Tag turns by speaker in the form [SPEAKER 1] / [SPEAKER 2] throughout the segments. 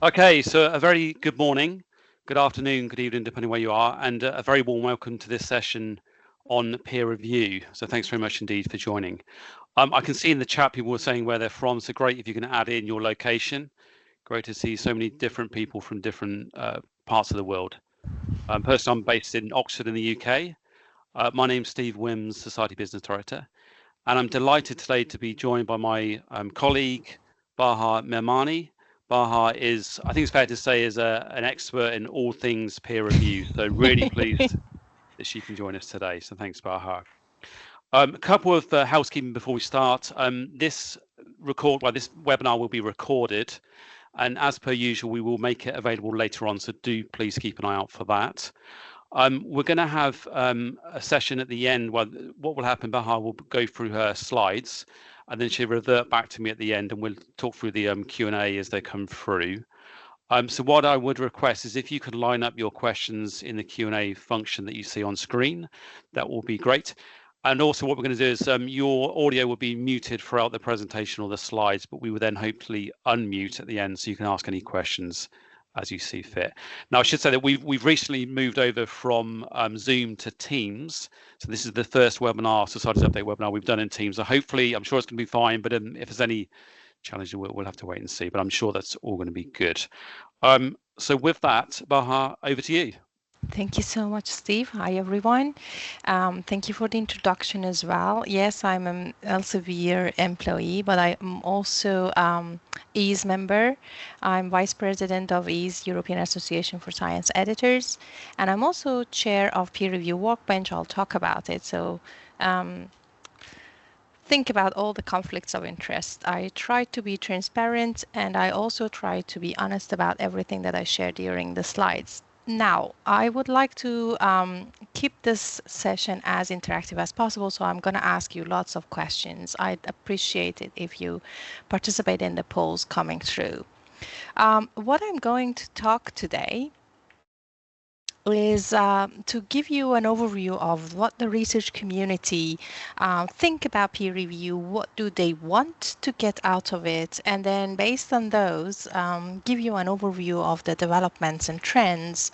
[SPEAKER 1] Okay, so a very good morning, good afternoon, good evening, depending where you are, and a very warm welcome to this session on peer review. So thanks very much indeed for joining. I can see in the chat people were saying where they're from, so great if you can add in your location. Great to see so many different people from different parts of the world. Personally, I'm based in Oxford in the UK. My name's Steve Wims, Society Business Director, and I'm delighted today to be joined by my colleague, Bahar Mehmani. Bahar is, I think it's fair to say, is an expert in all things peer review. So really pleased that she can join us today. So thanks, Bahar. A couple of housekeeping before we start. This webinar will be recorded, and as per usual, we will make it available later on. So do please keep an eye out for that. We're going to have a session at the end where what will happen, Bahar will go through her slides, and then she'll revert back to me at the end, and we'll talk through the Q&A as they come through. So what I would request is if you could line up your questions in the Q&A function that you see on screen, that will be great. And also what we're going to do is your audio will be muted throughout the presentation or the slides, but we will then hopefully unmute at the end so you can ask any questions as you see fit. Now, I should say that we've recently moved over from Zoom to Teams. So this is the first webinar, Societies Update webinar we've done in Teams. So hopefully, I'm sure it's going to be fine, but if there's any challenge, we'll have to wait and see, but I'm sure that's all going to be good. So with that, Bahar, over to you.
[SPEAKER 2] Thank you so much, Steve. Hi, everyone. Thank you for the introduction as well. Yes, I'm an Elsevier employee, but I am also EASE member. I'm Vice President of EASE, European Association for Science Editors, and I'm also chair of Peer Review Workbench. I'll talk about it. So think about all the conflicts of interest. I try to be transparent, and I also try to be honest about everything that I share during the slides. Now, I would like to keep this session as interactive as possible, so I'm going to ask you lots of questions. I'd appreciate it if you participate in the polls coming through. What I'm going to talk today is to give you an overview of what the research community think about peer review, what do they want to get out of it, and then based on those, give you an overview of the developments and trends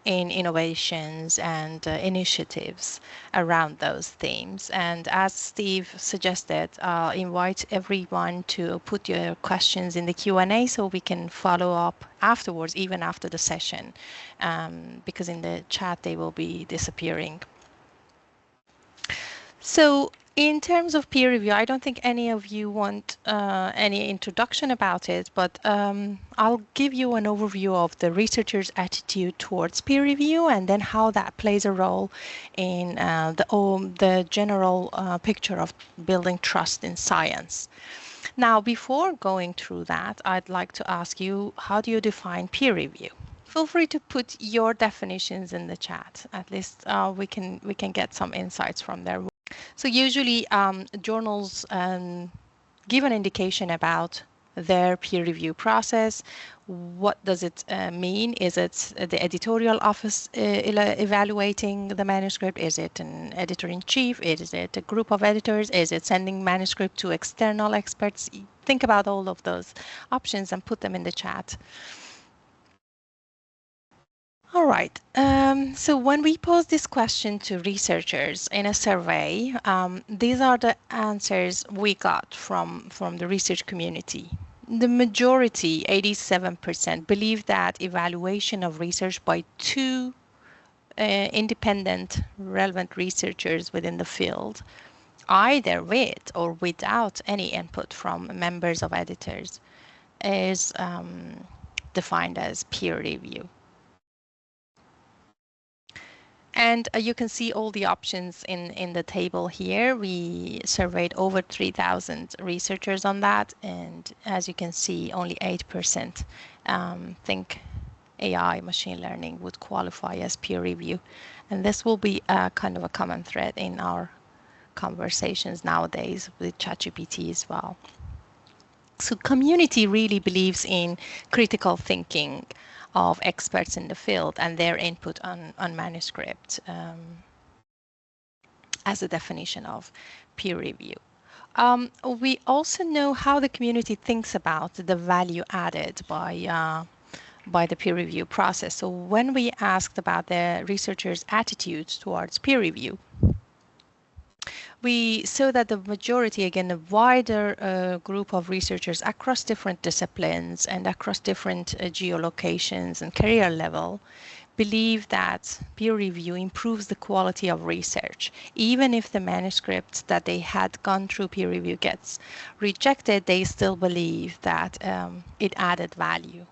[SPEAKER 2] in innovations and initiatives around those themes. And as Steve suggested, invite everyone to put your questions in the Q&A so we can follow up afterwards, even after the session, because in the chat they will be disappearing. So in terms of peer review, I don't think any of you want any introduction about it, but I'll give you an overview of the researchers' attitude towards peer review and then how that plays a role in the general picture of building trust in science. Now, before going through that, I'd like to ask you, how do you define peer review? Feel free to put your definitions in the chat. At least we can get some insights from there. So usually journals give an indication about their peer review process. What does it mean? Is it the editorial office evaluating the manuscript? Is it an editor-in-chief? Is it a group of editors? Is it sending manuscript to external experts? Think about all of those options and put them in the chat. All right, so when we pose this question to researchers in a survey, these are the answers we got from the research community. The majority, 87%, believe that evaluation of research by two independent relevant researchers within the field, either with or without any input from members of editors, is defined as peer review. And you can see all the options in the table here. We surveyed over 3,000 researchers on that, and as you can see, only 8% think AI, machine learning, would qualify as peer review. And this will be kind of a common thread in our conversations nowadays with ChatGPT as well. So community really believes in critical thinking of experts in the field and their input on manuscript as a definition of peer review. We also know how the community thinks about the value added by the peer review process. So when we asked about the researchers' attitudes towards peer review, we saw that the majority, again, a wider group of researchers across different disciplines and across different geolocations and career level, believe that peer review improves the quality of research. Even if the manuscript that they had gone through peer review gets rejected, they still believe that it added value.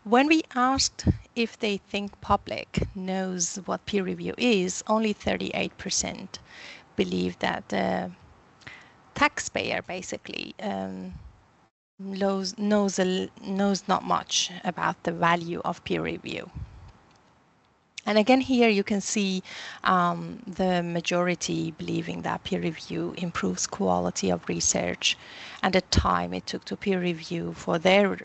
[SPEAKER 2] When we asked if they think public knows what peer review is, only 38% believe that the taxpayer basically knows not much about the value of peer review. And again, here you can see the majority believing that peer review improves quality of research, and the time it took to peer review for their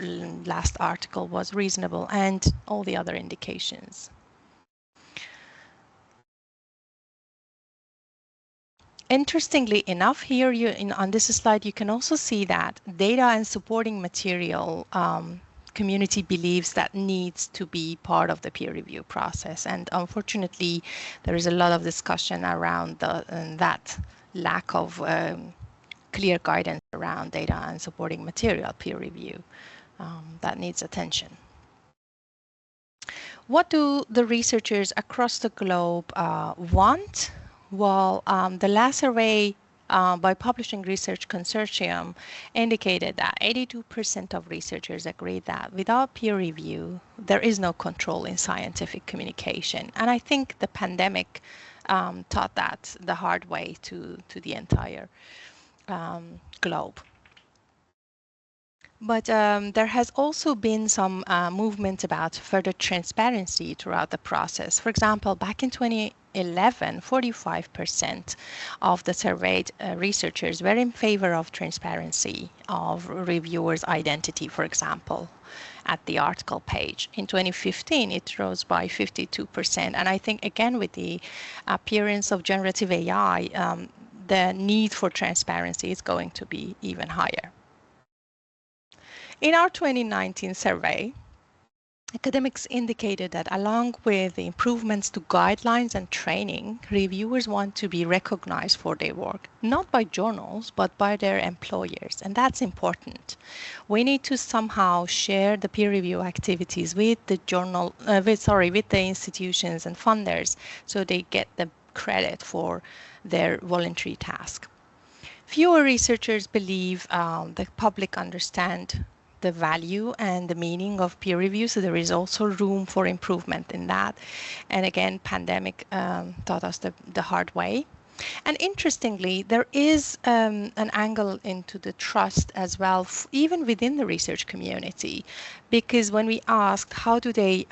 [SPEAKER 2] last article was reasonable, and all the other indications. Interestingly enough, here on this slide, you can also see that data and supporting material community believes that needs to be part of the peer review process. And unfortunately, there is a lot of discussion around that lack of clear guidance around data and supporting material peer review that needs attention. What do the researchers across the globe want? Well, the last survey by Publishing Research Consortium indicated that 82% of researchers agree that without peer review, there is no control in scientific communication. And I think the pandemic taught that the hard way to the entire globe. But there has also been some movement about further transparency throughout the process. For example, back in 2011, 45% of the surveyed researchers were in favor of transparency of reviewers' identity, for example, at the article page. In 2015, it rose by 52%. And I think, again, with the appearance of generative AI, the need for transparency is going to be even higher. In our 2019 survey, academics indicated that along with the improvements to guidelines and training, reviewers want to be recognized for their work, not by journals, but by their employers. And that's important. We need to somehow share the peer review activities with the with the institutions and funders, so they get the credit for their voluntary task. Fewer researchers believe the public understand the value and the meaning of peer review, so there is also room for improvement in that. And again, pandemic taught us the hard way. And interestingly, there is an angle into the trust as well, even within the research community, because when we asked how do they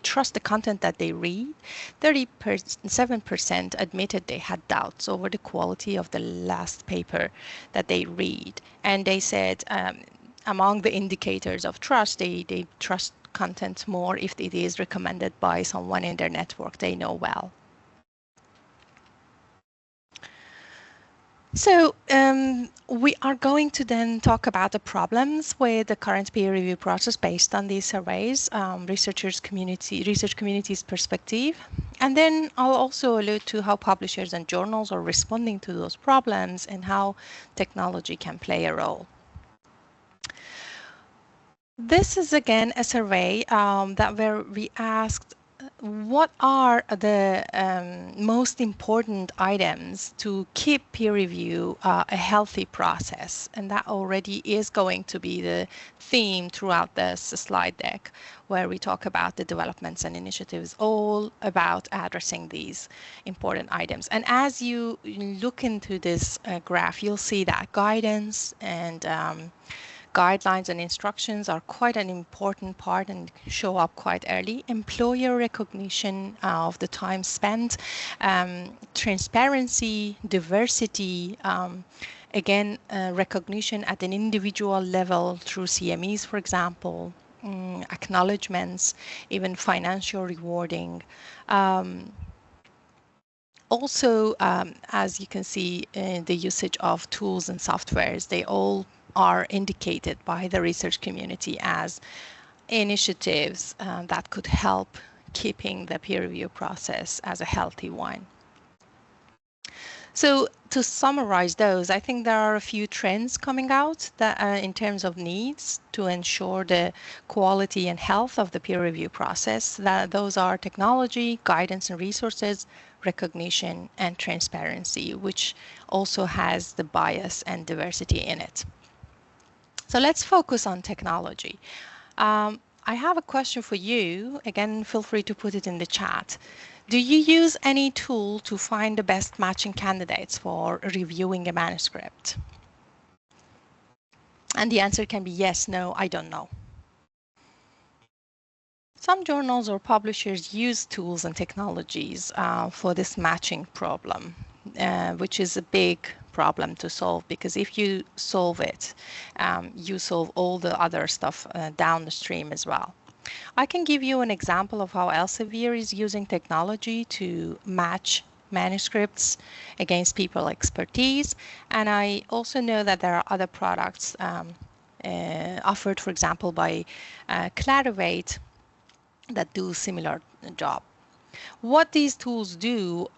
[SPEAKER 2] trust the content that they read, 37% admitted they had doubts over the quality of the last paper that they read. And they said among the indicators of trust, they trust content more if it is recommended by someone in their network they know well. So we are going to then talk about the problems with the current peer review process based on these surveys, research community's perspective. And then I'll also allude to how publishers and journals are responding to those problems and how technology can play a role. This is again a survey where we asked what are the most important items to keep peer review a healthy process? And that already is going to be the theme throughout this slide deck, where we talk about the developments and initiatives all about addressing these important items. And as you look into this graph, you'll see that guidance and guidelines and instructions are quite an important part and show up quite early. Employer recognition of the time spent, transparency, diversity, again, recognition at an individual level through CMEs, for example, acknowledgements, even financial rewarding. Also, as you can see in the usage of tools and softwares, they all are indicated by the research community as initiatives that could help keeping the peer review process as a healthy one. So to summarize those, I think there are a few trends coming out that in terms of needs to ensure the quality and health of the peer review process. That those are technology, guidance and resources, recognition, and transparency, which also has the bias and diversity in it. So let's focus on technology. I have a question for you. Again, feel free to put it in the chat. Do you use any tool to find the best matching candidates for reviewing a manuscript? And the answer can be yes, no, I don't know. Some journals or publishers use tools and technologies for this matching problem, which is a big problem to solve, because if you solve it, you solve all the other stuff down the stream as well. I can give you an example of how Elsevier is using technology to match manuscripts against people expertise. And I also know that there are other products offered, for example, by Clarivate that do similar job. What these tools do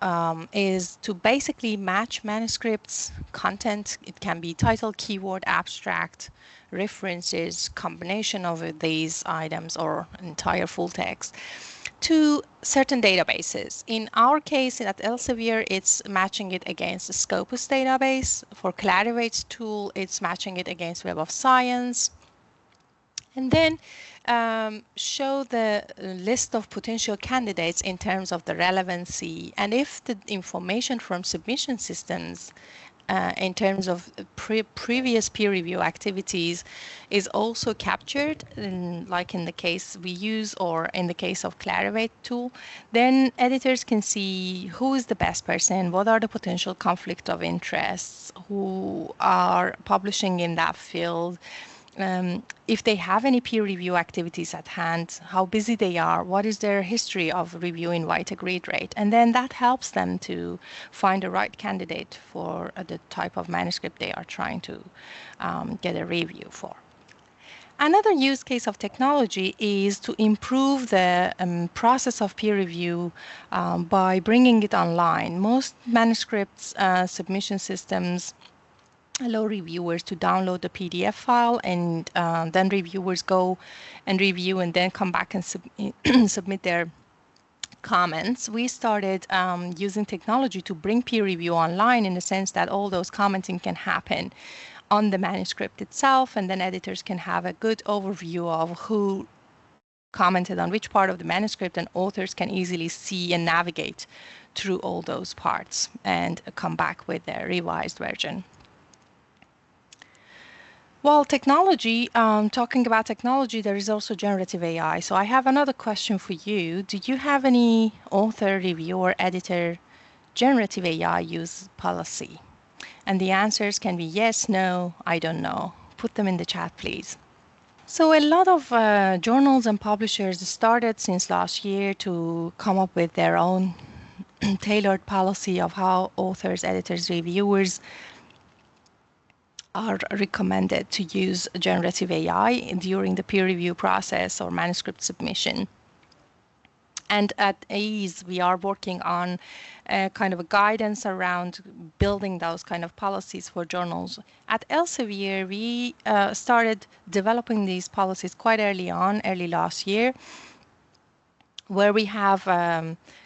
[SPEAKER 2] is to basically match manuscripts content. It can be title, keyword, abstract, references, combination of these items or entire full text to certain databases. In our case at Elsevier, it's matching it against the Scopus database. For Clarivate's tool, it's matching it against Web of Science. And then show the list of potential candidates in terms of the relevancy, and if the information from submission systems in terms of previous peer review activities is also captured, like in the case we use or in the case of Clarivate tool, then editors can see who is the best person, what are the potential conflict of interests, who are publishing in that field, if they have any peer review activities at hand, how busy they are, what is their history of review invite agreed rate, and then that helps them to find the right candidate for the type of manuscript they are trying to get a review for. Another use case of technology is to improve the process of peer review by bringing it online. Most manuscripts submission systems allow reviewers to download the PDF file, and then reviewers go and review and then come back and submit their comments. We started using technology to bring peer review online in the sense that all those commenting can happen on the manuscript itself, and then editors can have a good overview of who commented on which part of the manuscript, and authors can easily see and navigate through all those parts and come back with their revised version. Well, technology, talking about technology, there is also generative AI. So I have another question for you. Do you have any author, reviewer, editor, generative AI use policy? And the answers can be yes, no, I don't know. Put them in the chat, please. So a lot of journals and publishers started since last year to come up with their own tailored policy of how authors, editors, reviewers are recommended to use generative AI during the peer review process or manuscript submission. And at AES, we are working on kind of a guidance around building those kind of policies for journals. At Elsevier, we started developing these policies quite early on, early last year, where we have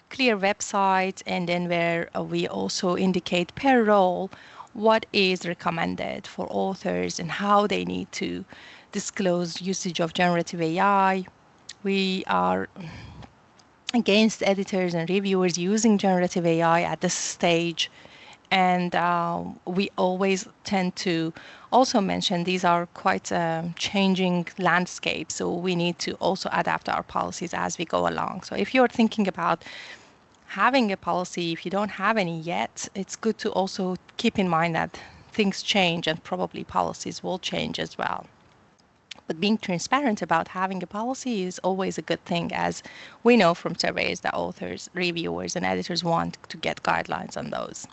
[SPEAKER 2] clear website, and then where we also indicate per role what is recommended for authors and how they need to disclose usage of generative AI. We are against editors and reviewers using generative AI at this stage, and we always tend to also mention these are quite changing landscapes, so we need to also adapt our policies as we go along. So if you're thinking about having a policy, if you don't have any yet, it's good to also keep in mind that things change and probably policies will change as well. But being transparent about having a policy is always a good thing, as we know from surveys that authors, reviewers, and editors want to get guidelines on those.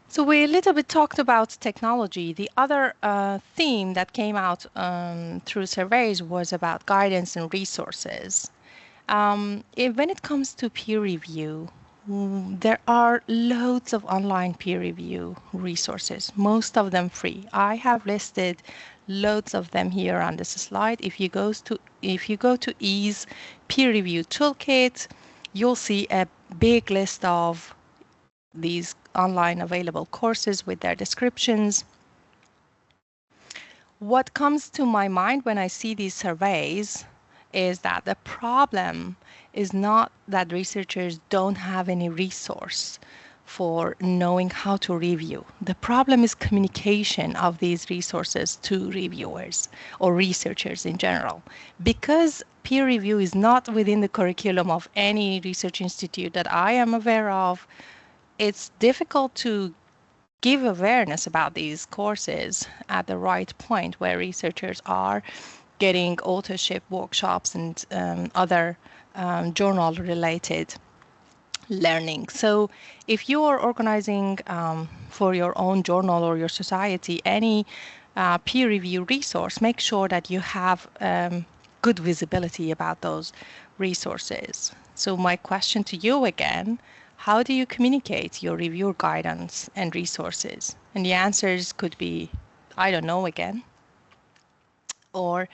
[SPEAKER 2] So we a little bit talked about technology. The other theme that came out through surveys was about guidance and resources. When it comes to peer review, there are loads of online peer review resources, most of them free. I have listed loads of them here on this slide. If you go to EASE Peer Review Toolkit, you'll see a big list of these online available courses with their descriptions. What comes to my mind when I see these surveys is that the problem is not that researchers don't have any resource for knowing how to review. The problem is communication of these resources to reviewers or researchers in general. Because peer review is not within the curriculum of any research institute that I am aware of, it's difficult to give awareness about these courses at the right point where researchers are getting authorship workshops and other journal-related learning. So if you are organizing for your own journal or your society any peer review resource, make sure that you have good visibility about those resources. So my question to you again, how do you communicate your review guidance and resources? And the answers could be, I don't know again, or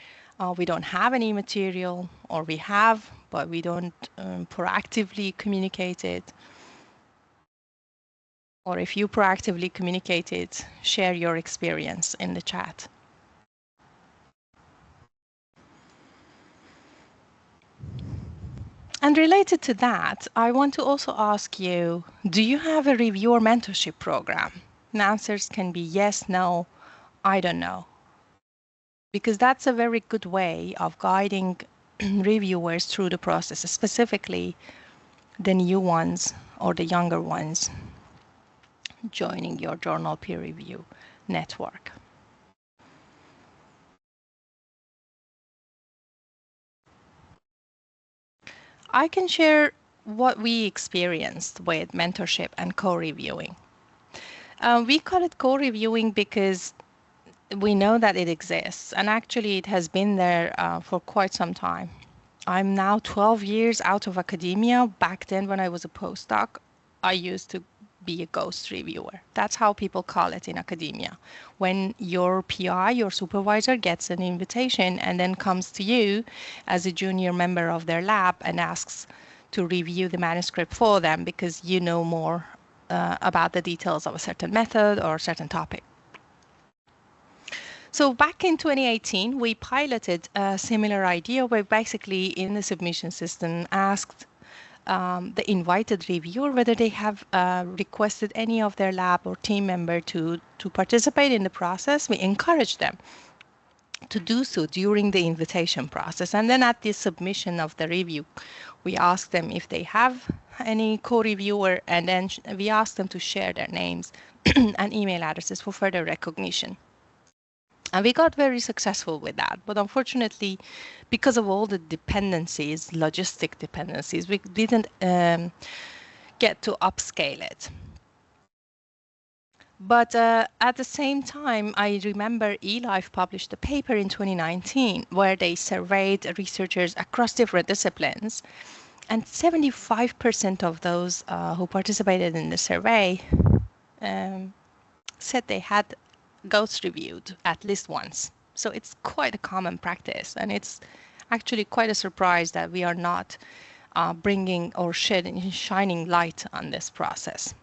[SPEAKER 2] we don't have any material, or we have, but we don't proactively communicate it. Or if you proactively communicate it, share your experience in the chat. And related to that, I want to also ask you, do you have a reviewer mentorship program? And answers can be yes, no, I don't know. Because that's a very good way of guiding reviewers through the process, specifically the new ones or the younger ones joining your journal peer review network. I can share what we experienced with mentorship and co-reviewing. We call it co-reviewing because we know that it exists, and actually it has been there for quite some time. I'm now 12 years out of academia. Back then when I was a postdoc, I used to be a ghost reviewer. That's how people call it in academia. When your PI, your supervisor, gets an invitation and then comes to you as a junior member of their lab and asks to review the manuscript for them because you know more about the details of a certain method or a certain topic. So back in 2018, we piloted a similar idea where basically in the submission system asked the invited reviewer whether they have requested any of their lab or team member to participate in the process. We encouraged them to do so during the invitation process. And then at the submission of the review, we asked them if they have any co-reviewer, and then we asked them to share their names and email addresses for further recognition. And we got very successful with that. But unfortunately, because of all the dependencies, logistic dependencies, we didn't get to upscale it. But at the same time, I remember eLife published a paper in 2019 where they surveyed researchers across different disciplines. And 75% of those who participated in the survey said they had ghost reviewed at least once. So it's quite a common practice, and it's actually quite a surprise that we are not bringing or shining light on this process.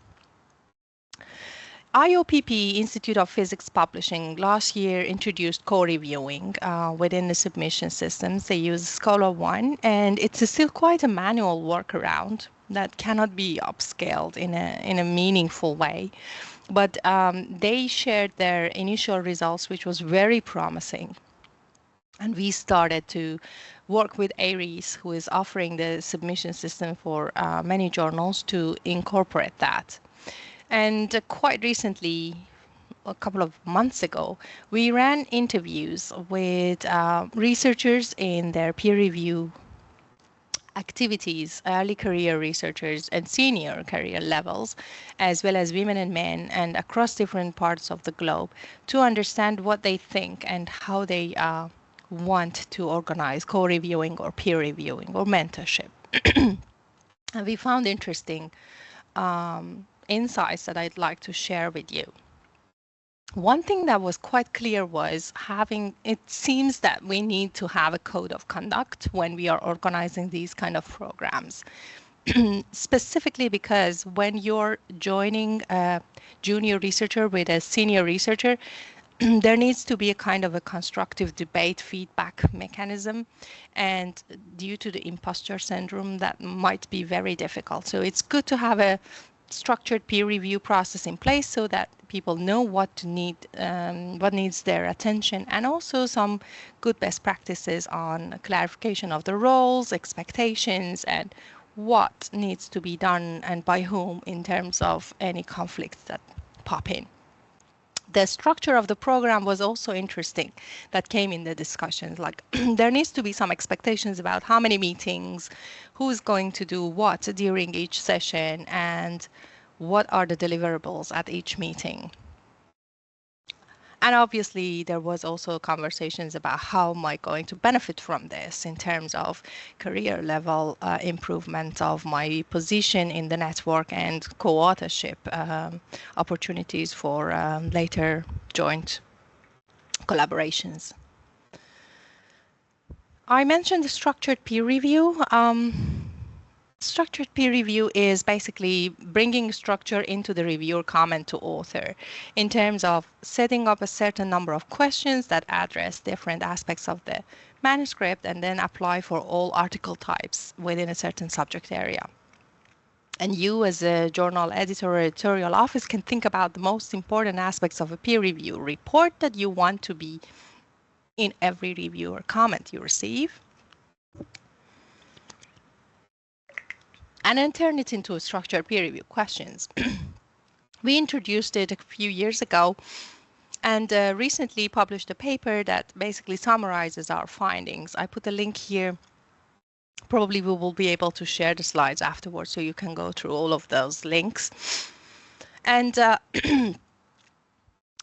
[SPEAKER 2] IOPP, Institute of Physics Publishing, last year introduced co-reviewing within the submission systems. They use Scholar One, and it's still quite a manual workaround that cannot be upscaled in a meaningful way. But they shared their initial results, which was very promising. And we started to work with ARES, who is offering the submission system for many journals, to incorporate that. And quite recently, a couple of months ago, we ran interviews with researchers in their peer review activities, early career researchers and senior career levels, as well as women and men, and across different parts of the globe, to understand what they think and how they want to organize co-reviewing or peer reviewing or mentorship. And we found interesting insights that I'd like to share with you. One thing that was quite clear was it seems that we need to have a code of conduct when we are organizing these kind of programs. Specifically because when you're joining a junior researcher with a senior researcher, there needs to be a kind of a constructive debate feedback mechanism, and due to the imposter syndrome, that might be very difficult. So it's good to have a structured peer review process in place so that people know what needs their attention, and also some good best practices on clarification of the roles, expectations, and what needs to be done and by whom in terms of any conflicts that pop in. The structure of the program was also interesting that came in the discussions. Like there needs to be some expectations about how many meetings, who is going to do what during each session, and what are the deliverables at each meeting. And obviously, there was also conversations about how am I going to benefit from this in terms of career level improvement of my position in the network and co-authorship opportunities for later joint collaborations. I mentioned the structured peer review. Structured peer review is basically bringing structure into the reviewer comment to author in terms of setting up a certain number of questions that address different aspects of the manuscript and then apply for all article types within a certain subject area. And you as a journal editor or editorial office can think about the most important aspects of a peer review report that you want to be in every review or comment you receive, and then turn it into a structured peer review questions. We introduced it a few years ago and recently published a paper that basically summarizes our findings. I put a link here. Probably we will be able to share the slides afterwards so you can go through all of those links. And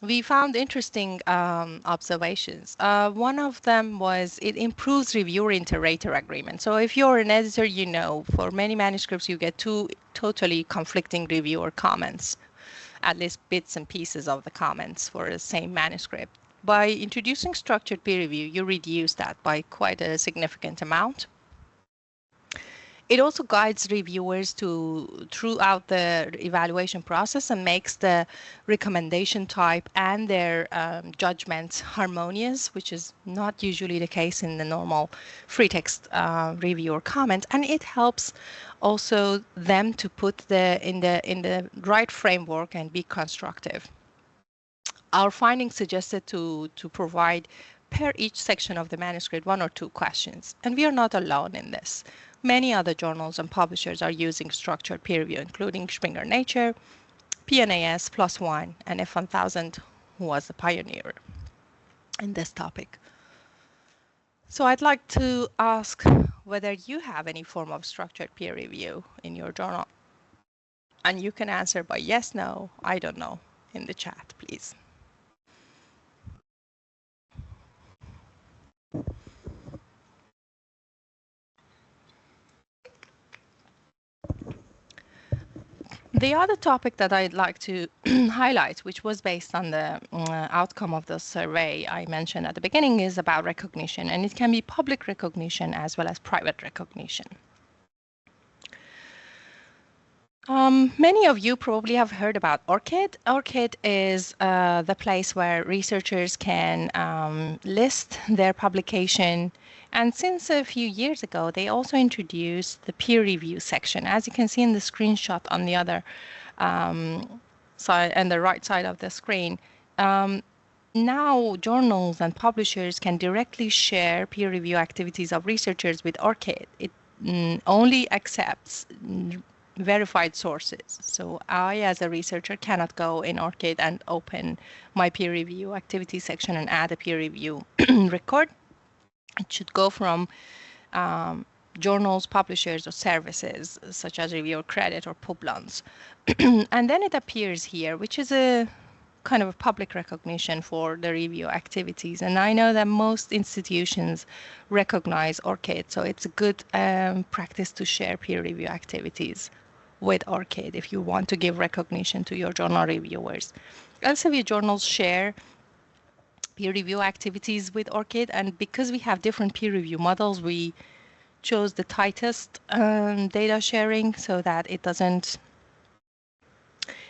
[SPEAKER 2] we found interesting observations. One of them was it improves reviewer inter-rater agreement. So if you're an editor, you know, for many manuscripts, you get two totally conflicting reviewer comments, at least bits and pieces of the comments for the same manuscript. By introducing structured peer review, you reduce that by quite a significant amount. It also guides reviewers throughout the evaluation process and makes the recommendation type and their judgments harmonious, which is not usually the case in the normal free text review or comment. And it helps also them to put in the right framework and be constructive. Our findings suggested to provide per each section of the manuscript 1 or 2 questions, and we are not alone in this. Many other journals and publishers are using structured peer review, including Springer Nature, PNAS, PLOS ONE, and F1000, who was the pioneer in this topic. So I'd like to ask whether you have any form of structured peer review in your journal. And you can answer by yes, no, I don't know in the chat, please. The other topic that I'd like to highlight, which was based on the outcome of the survey I mentioned at the beginning, is about recognition, and it can be public recognition as well as private recognition. Many of you probably have heard about ORCID. ORCID is the place where researchers can list their publication. And since a few years ago, they also introduced the peer review section. As you can see in the screenshot on the other side and the right side of the screen, now journals and publishers can directly share peer review activities of researchers with ORCID. It only accepts verified sources. So I, as a researcher, cannot go in ORCID and open my peer review activity section and add a peer review record. It should go from journals, publishers, or services, such as Reviewer Credit or Publons. And then it appears here, which is a kind of a public recognition for the review activities. And I know that most institutions recognize ORCID, so it's a good practice to share peer review activities with ORCID if you want to give recognition to your journal reviewers. Elsevier journals share peer review activities with ORCID, and because we have different peer review models, we chose the tightest data sharing so that it doesn't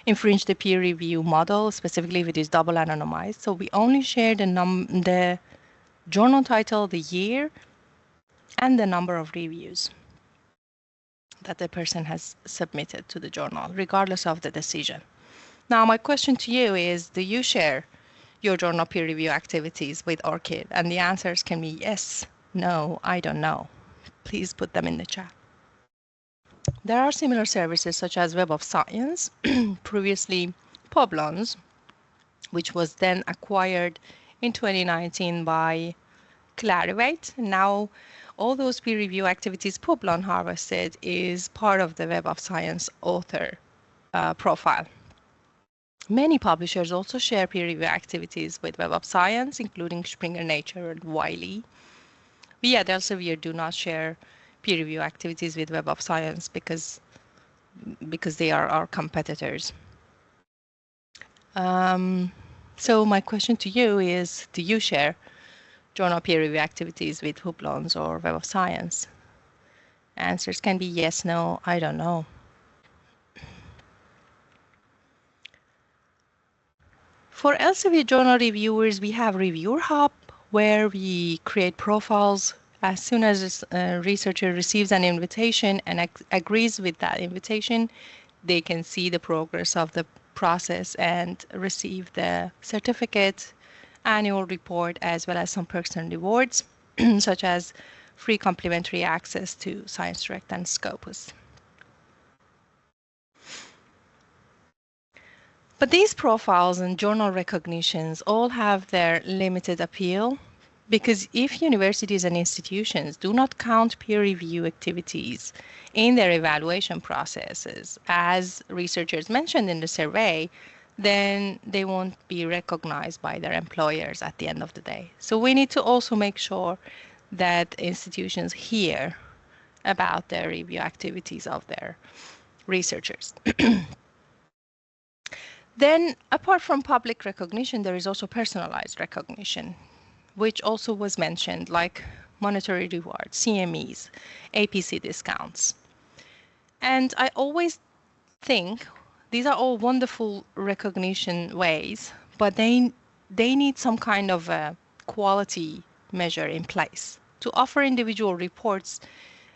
[SPEAKER 2] infringe the peer review model, specifically if it is double anonymized. So we only share the journal title, the year, and the number of reviews that the person has submitted to the journal, regardless of the decision. Now, my question to you is, do you share your journal peer review activities with ORCID? And the answers can be yes, no, I don't know. Please put them in the chat. There are similar services such as Web of Science, previously Publons, which was then acquired in 2019 by Clarivate. Now, all those peer review activities Publon harvested is part of the Web of Science author profile. Many publishers also share peer review activities with Web of Science, including Springer Nature and Wiley. We at Elsevier do not share peer review activities with Web of Science because they are our competitors. So my question to you is, do you share journal peer review activities with Publons or Web of Science? Answers can be yes, no, I don't know. For Elsevier journal reviewers, we have Reviewer Hub, where we create profiles. As soon as a researcher receives an invitation and agrees with that invitation, they can see the progress of the process and receive the certificate, annual report, as well as some personal rewards, such as free complimentary access to ScienceDirect and Scopus. But these profiles and journal recognitions all have their limited appeal, because if universities and institutions do not count peer review activities in their evaluation processes, as researchers mentioned in the survey, then they won't be recognized by their employers at the end of the day. So we need to also make sure that institutions hear about their review activities of their researchers. Then, apart from public recognition, there is also personalized recognition, which also was mentioned, like monetary rewards, CMEs, APC discounts. And I always think these are all wonderful recognition ways, but they need some kind of a quality measure in place. To offer individual reports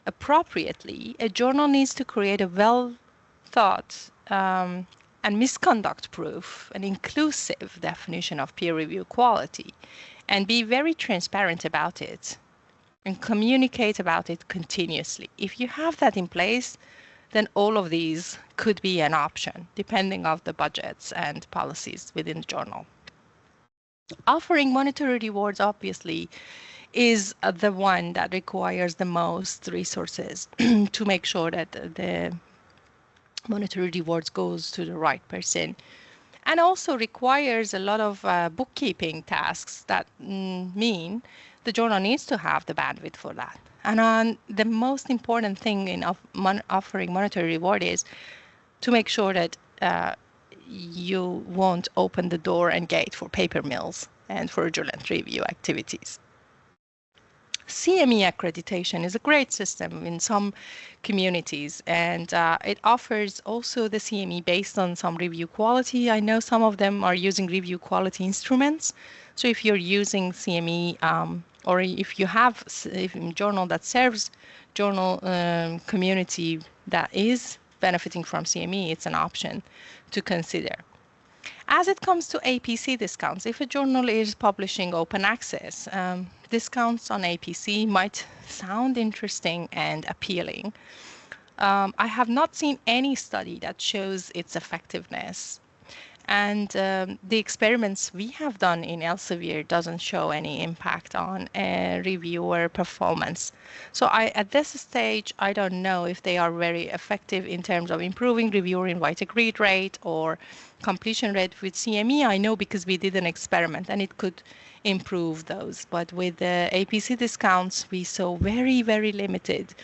[SPEAKER 2] appropriately, a journal needs to create a well-thought and misconduct proof, an inclusive definition of peer review quality, and be very transparent about it and communicate about it continuously. If you have that in place, then all of these could be an option, depending on the budgets and policies within the journal. Offering monetary rewards, obviously, is the one that requires the most resources to make sure that the monetary rewards goes to the right person, and also requires a lot of bookkeeping tasks that mean the journal needs to have the bandwidth for that. And the most important thing in offering monetary reward is to make sure that you won't open the door and gate for paper mills and fraudulent review activities. CME accreditation is a great system in some communities, and it offers also the CME based on some review quality. I know some of them are using review quality instruments. So if you're using CME, or if you have a journal that serves journal community that is benefiting from CME, it's an option to consider. As it comes to APC discounts, if a journal is publishing open access, discounts on APC might sound interesting and appealing. I have not seen any study that shows its effectiveness. And the experiments we have done in Elsevier doesn't show any impact on reviewer performance. So at this stage, I don't know if they are very effective in terms of improving reviewer invited read rate or completion rate with CME. I know because we did an experiment and it could improve those. But with the APC discounts, we saw very, very limited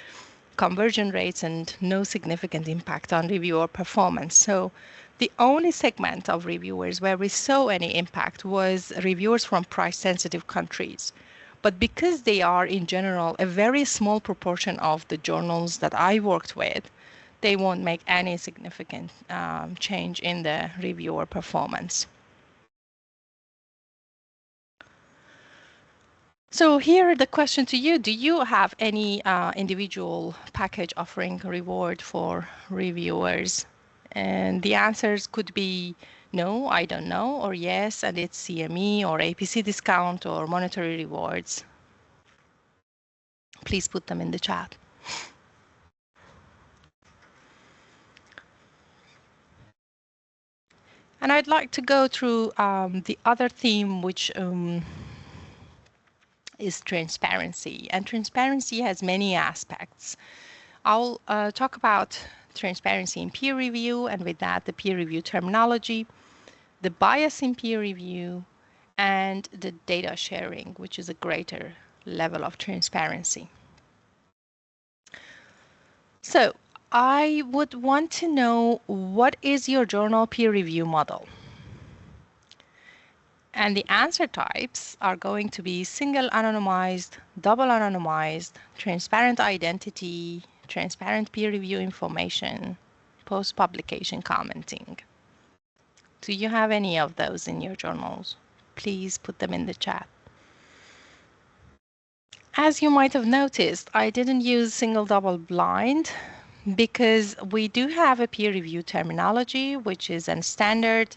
[SPEAKER 2] conversion rates and no significant impact on reviewer performance. So the only segment of reviewers where we saw any impact was reviewers from price-sensitive countries. But because they are, in general, a very small proportion of the journals that I worked with, they won't make any significant change in the reviewer performance. So here the question to you, do you have any individual package offering reward for reviewers? And the answers could be no, I don't know, or yes, and it's CME or APC discount or monetary rewards. Please put them in the chat. And I'd like to go through the other theme, which is transparency. And transparency has many aspects. I'll talk about transparency in peer review, and with that, the peer review terminology, the bias in peer review, and the data sharing, which is a greater level of transparency. So I would want to know, what is your journal peer review model? And the answer types are going to be single anonymized, double anonymized, transparent identity, transparent peer review information, post-publication commenting. Do you have any of those in your journals? Please put them in the chat. As you might have noticed, I didn't use single double blind because we do have a peer review terminology, which is a standard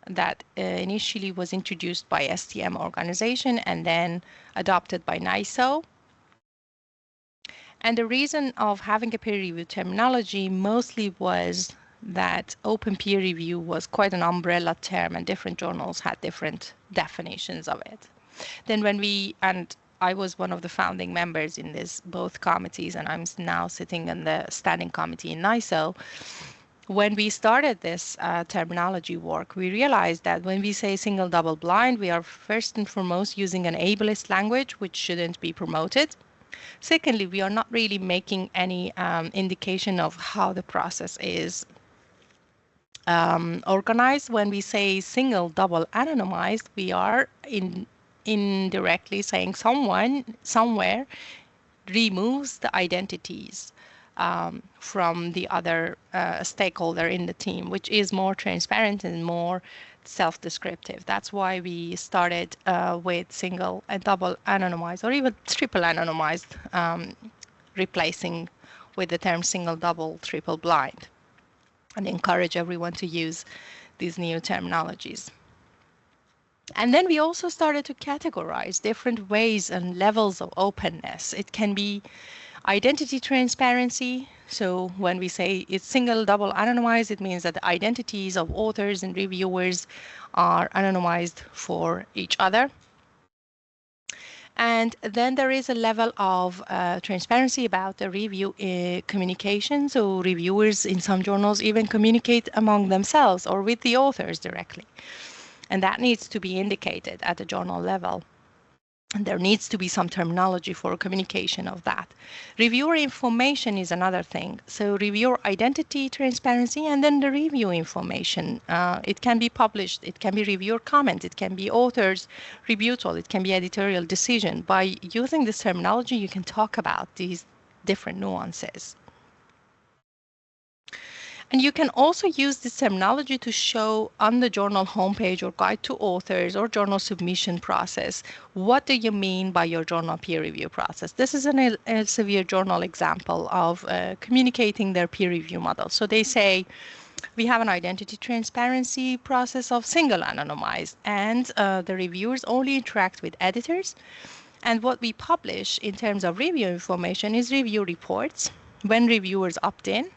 [SPEAKER 2] that initially was introduced by STM organization and then adopted by NISO. And the reason of having a peer review terminology mostly was that open peer review was quite an umbrella term and different journals had different definitions of it. Then and I was one of the founding members in both committees, and I'm now sitting in the standing committee in NISO. When we started this terminology work, we realized that when we say single double blind, we are first and foremost using an ableist language, which shouldn't be promoted. Secondly, we are not really making any indication of how the process is organized. When we say single double anonymized, we are indirectly saying someone somewhere removes the identities from the other stakeholder in the team, which is more transparent and more self-descriptive. That's why we started with single and double anonymized, or even triple anonymized, replacing with the term single, double, triple blind, and encourage everyone to use these new terminologies. And then we also started to categorize different ways and levels of openness. It can be identity transparency. So when we say it's single, double anonymized, it means that the identities of authors and reviewers are anonymized for each other. And then there is a level of transparency about the review communication. So reviewers in some journals even communicate among themselves or with the authors directly. And that needs to be indicated at the journal level. And there needs to be some terminology for communication of that. Reviewer information is another thing. So reviewer identity, transparency, and then the review information. It can be published, it can be reviewer comment, it can be author's rebuttal, it can be editorial decision. By using this terminology, you can talk about these different nuances. And you can also use this terminology to show on the journal homepage or guide to authors or journal submission process. What do you mean by your journal peer review process? This is an Elsevier journal example of communicating their peer review model. So they say, we have an identity transparency process of single anonymized, and the reviewers only interact with editors. And what we publish in terms of review information is review reports, when reviewers opt in,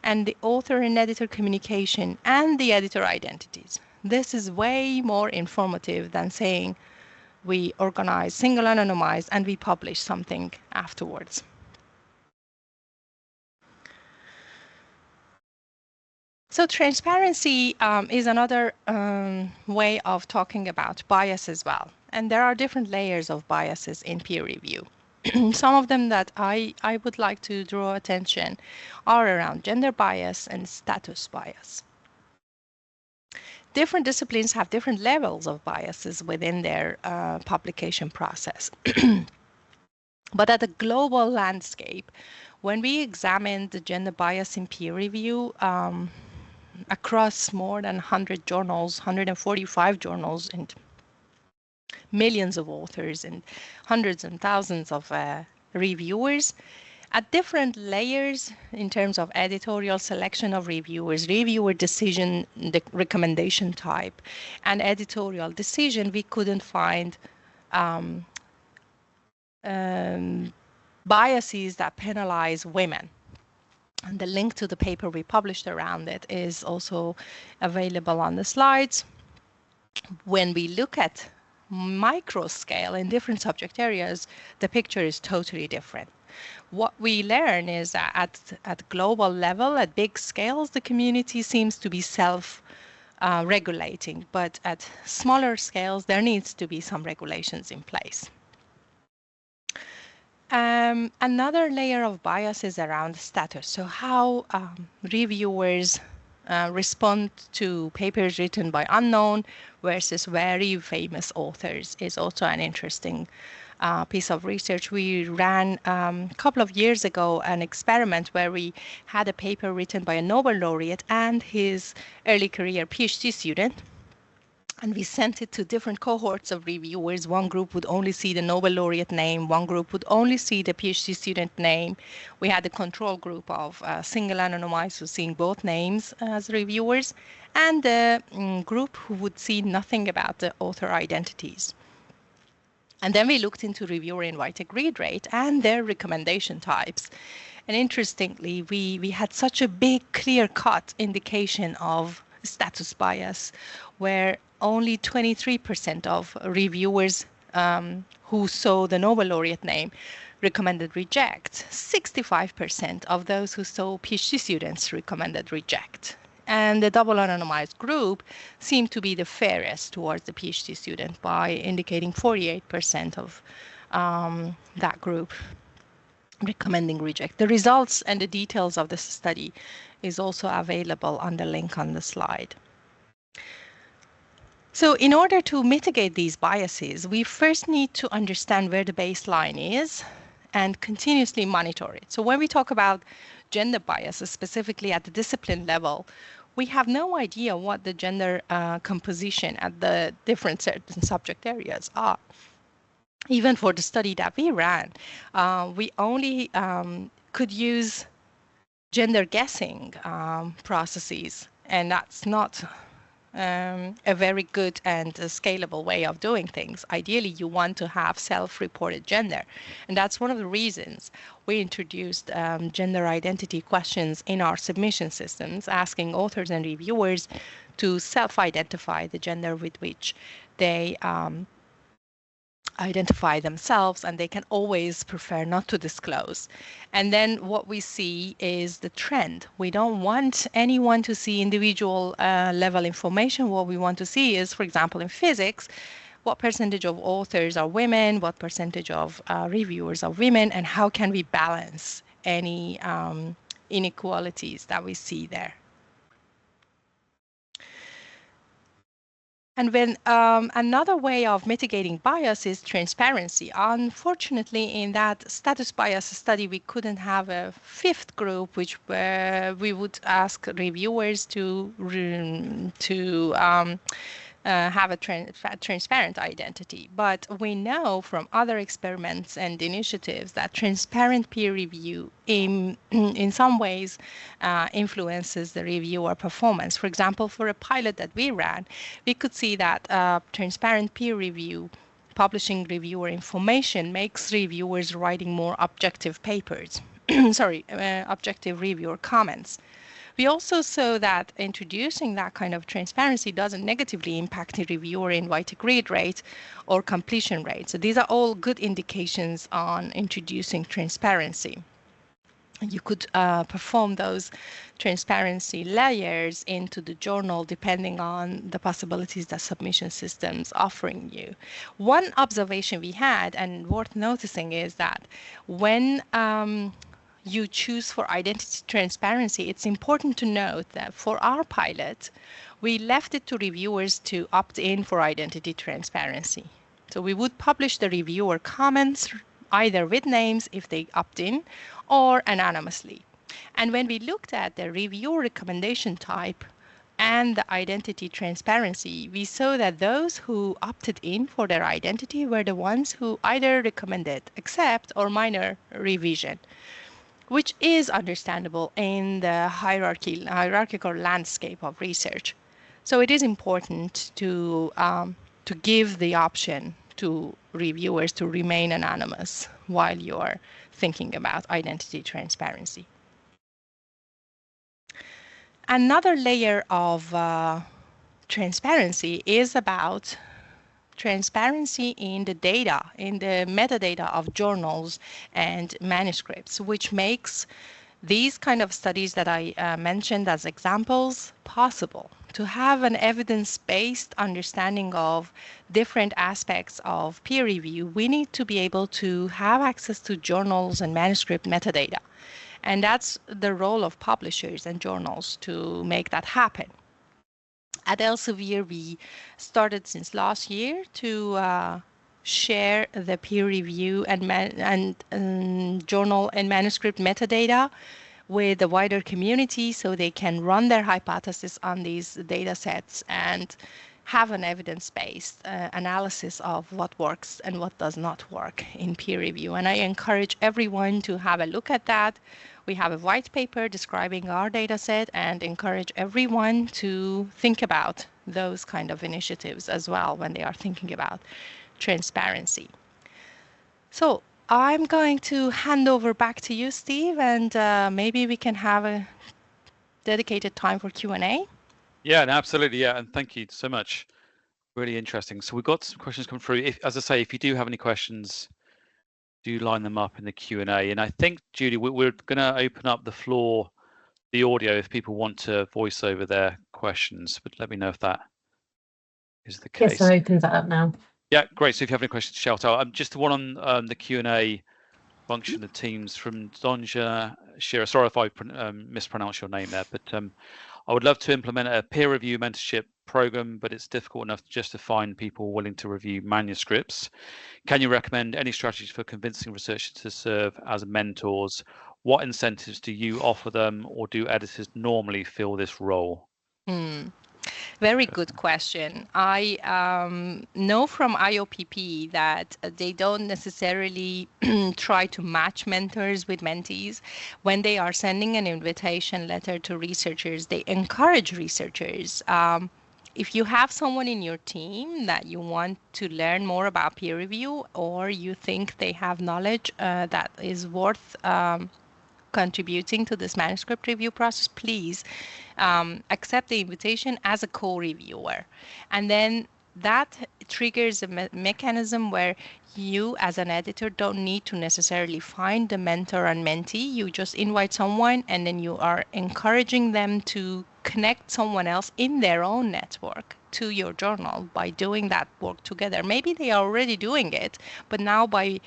[SPEAKER 2] and the author and editor communication and the editor identities. This is way more informative than saying we organize, single anonymize, and we publish something afterwards. So transparency is another way of talking about bias as well. And there are different layers of biases in peer review. Some of them that I would like to draw attention are around gender bias and status bias. Different disciplines have different levels of biases within their publication process. But at a global landscape, when we examine the gender bias in peer review, across more than 100 journals, 145 journals, and millions of authors and hundreds and thousands of reviewers, at different layers in terms of editorial selection of reviewers, reviewer decision, the recommendation type, and editorial decision, we couldn't find biases that penalize women. And the link to the paper we published around it is also available on the slides. When we look at micro scale in different subject areas, the picture is totally different. What we learn is that at global level, at big scales, the community seems to be self-regulating, but at smaller scales, there needs to be some regulations in place. Another layer of bias is around status. So how reviewers respond to papers written by unknown versus very famous authors is also an interesting piece of research. We ran a couple of years ago an experiment where we had a paper written by a Nobel laureate and his early career PhD student. And we sent it to different cohorts of reviewers. One group would only see the Nobel laureate name. One group would only see the PhD student name. We had a control group of single anonymized who seeing both names as reviewers, and a group who would see nothing about the author identities. And then we looked into reviewer invited read rate and their recommendation types. And interestingly, we had such a big, clear-cut indication of status bias, where only 23% of reviewers who saw the Nobel laureate name recommended reject. 65% of those who saw PhD students recommended reject. And the double anonymized group seemed to be the fairest towards the PhD student by indicating 48% of that group recommending reject. The results and the details of this study is also available on the link on the slide. So in order to mitigate these biases, we first need to understand where the baseline is and continuously monitor it. So when we talk about gender biases, specifically at the discipline level, we have no idea what the gender composition at the different certain subject areas are. Even for the study that we ran, we only could use gender guessing processes, and that's not a very good and scalable way of doing things. Ideally, you want to have self-reported gender, and that's one of the reasons we introduced gender identity questions in our submission systems, asking authors and reviewers to self-identify the gender with which they identify themselves, and they can always prefer not to disclose. And then what we see is the trend. We don't want anyone to see individual level information. What we want to see is, for example, in physics, what percentage of authors are women, what percentage of reviewers are women, and how can we balance any inequalities that we see there. And when another way of mitigating bias is transparency. Unfortunately, in that status bias study, we couldn't have a fifth group, which we would ask reviewers to have a transparent identity. But we know from other experiments and initiatives that transparent peer review in some ways influences the reviewer performance. For example, for a pilot that we ran, we could see that transparent peer review publishing reviewer information makes reviewers writing more objective papers. objective reviewer comments. We also saw that introducing that kind of transparency doesn't negatively impact the reviewer invited read rate or completion rate. So these are all good indications on introducing transparency. You could perform those transparency layers into the journal depending on the possibilities that submission systems offering you. One observation we had and worth noticing is that when you choose for identity transparency, it's important to note that for our pilot, we left it to reviewers to opt in for identity transparency. So we would publish the reviewer comments either with names if they opt in or anonymously. And when we looked at the review recommendation type and the identity transparency, we saw that those who opted in for their identity were the ones who either recommended accept or minor revision, which is understandable in the hierarchical landscape of research. So it is important to give the option to reviewers to remain anonymous while you're thinking about identity transparency. Another layer of transparency is about transparency in the data, in the metadata of journals and manuscripts, which makes these kind of studies that I mentioned as examples possible. To have an evidence-based understanding of different aspects of peer review, we need to be able to have access to journals and manuscript metadata. And that's the role of publishers and journals to make that happen. At Elsevier, we started since last year to share the peer review and journal and manuscript metadata with the wider community so they can run their hypothesis on these data sets and have an evidence-based analysis of what works and what does not work in peer review. And I encourage everyone to have a look at that. We have a white paper describing our data set and encourage everyone to think about those kind of initiatives as well when they are thinking about transparency. So I'm going to hand over back to you, Steve, and maybe we can have a dedicated time for Q&A.
[SPEAKER 1] Yeah, no, absolutely. Yeah, and thank you so much. Really interesting. So we've got some questions come through. As I say, if you do have any questions, do line them up in the Q&A. And I think, Julie, we're going to open up the floor, the audio, if people want to voice over their questions. But let me know if that is the case.
[SPEAKER 3] Yes, I opened that up now.
[SPEAKER 1] Yeah, great. So if you have any questions, shout out. Just one on the Q&A function of Teams from Donja Shira. Sorry if I mispronounce your name there, but I would love to implement a peer review mentorship program, but it's difficult enough just to find people willing to review manuscripts. Can you recommend any strategies for convincing researchers to serve as mentors? What incentives do you offer them, or do editors normally fill this role?
[SPEAKER 2] Very good question. I know from IOPP that they don't necessarily try to match mentors with mentees. When they are sending an invitation letter to researchers, they encourage researchers. If you have someone in your team that you want to learn more about peer review, or you think they have knowledge that is worth contributing to this manuscript review process, please accept the invitation as a co-reviewer. And then that triggers a mechanism where you as an editor don't need to necessarily find the mentor and mentee. You just invite someone and then you are encouraging them to connect someone else in their own network to your journal by doing that work together. Maybe they are already doing it, but now by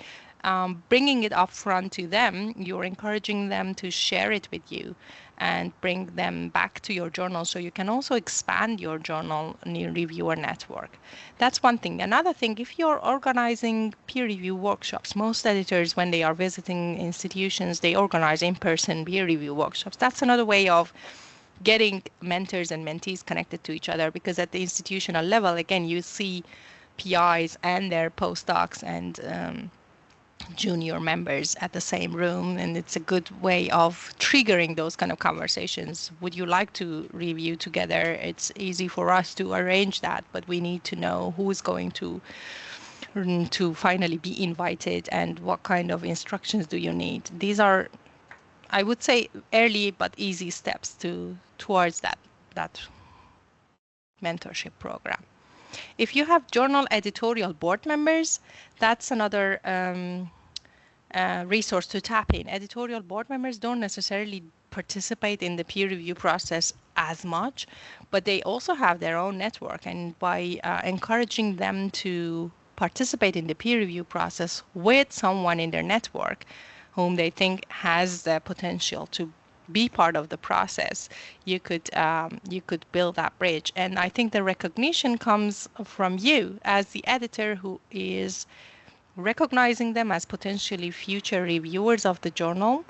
[SPEAKER 2] bringing it up front to them, you're encouraging them to share it with you and bring them back to your journal so you can also expand your journal reviewer network. That's one thing. Another thing, if you're organizing peer review workshops, most editors, when they are visiting institutions, they organize in-person peer review workshops. That's another way of getting mentors and mentees connected to each other, because at the institutional level, again, you see PIs and their postdocs and junior members at the same room, and it's a good way of triggering those kind of conversations. Would you like to review together? It's easy for us to arrange that, but we need to know who is going to finally be invited and what kind of instructions do you need. These are I would say early but easy steps towards that mentorship program. If you have journal editorial board members, that's another resource to tap in. Editorial board members don't necessarily participate in the peer review process as much, but they also have their own network, and by encouraging them to participate in the peer review process with someone in their network whom they think has the potential to be part of the process, you could build that bridge. And I think the recognition comes from you as the editor, who is recognizing them as potentially future reviewers of the journal,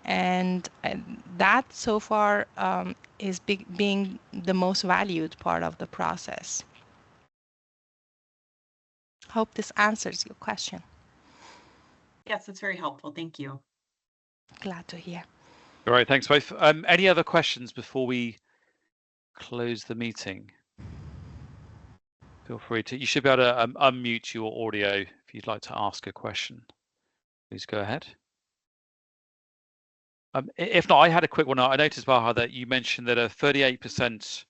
[SPEAKER 2] and that so far is being the most valued part of the process. Hope this answers your question.
[SPEAKER 3] Yes, that's very helpful. Thank you.
[SPEAKER 2] Glad to hear.
[SPEAKER 1] All right, thanks both. Any other questions before we close the meeting? Feel free to. You should be able to unmute your audio if you'd like to ask a question. Please go ahead. If not, I had a quick one. I noticed, Bahar, that you mentioned that 38%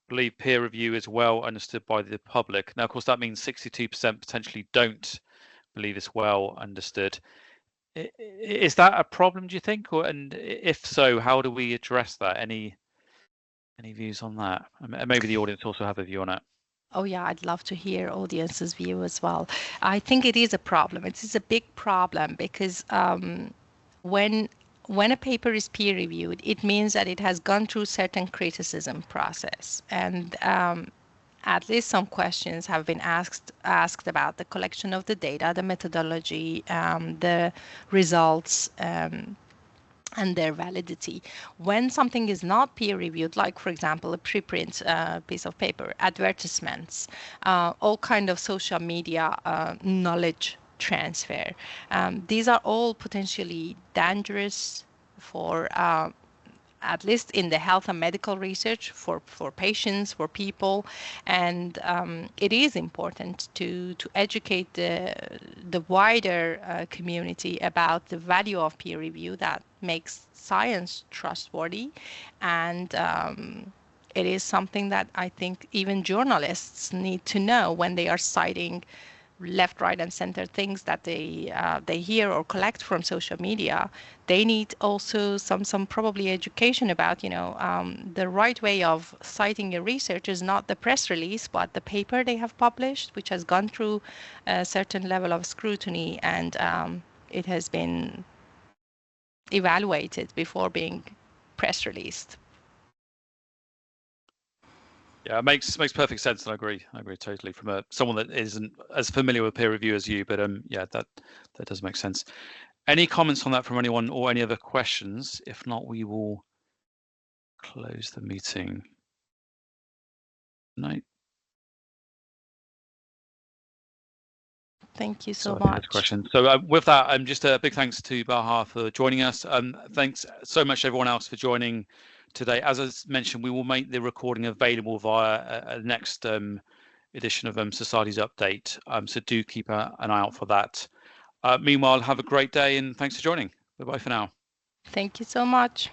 [SPEAKER 1] believe peer review is well understood by the public. Now, of course, that means 62% potentially don't believe it's well understood. Is that a problem, do you think? And if so, how do we address that? Any views on that? And maybe the audience also have a view on it.
[SPEAKER 2] Oh yeah, I'd love to hear audience's view as well. I think it is a problem. It is a big problem because when a paper is peer reviewed, it means that it has gone through certain criticism process, and at least some questions have been asked about the collection of the data, the methodology, the results, and their validity. When something is not peer reviewed, like for example a preprint piece of paper, advertisements, all kind of social media knowledge transfer, these are all potentially dangerous for at least in the health and medical research for patients, for people. And it is important to educate the wider community about the value of peer review that makes science trustworthy. And it is something that I think even journalists need to know when they are citing left, right, and center things that they hear or collect from social media. They need also some probably education about, the right way of citing your research is not the press release, but the paper they have published, which has gone through a certain level of scrutiny, and it has been evaluated before being press released.
[SPEAKER 1] Yeah, it makes perfect sense, and I agree totally from someone that isn't as familiar with peer review as you. But yeah, that does make sense. Any comments on that from anyone, or any other questions? If not, we will close the meeting. No.
[SPEAKER 2] Thank you so much.
[SPEAKER 1] Question. So with that, just a big thanks to Bahar for joining us. Thanks so much to everyone else for joining today. As I mentioned, we will make the recording available via a next edition of Societies Update. So do keep an eye out for that. Meanwhile, have a great day, and thanks for joining. Bye-bye for now.
[SPEAKER 2] Thank you so much.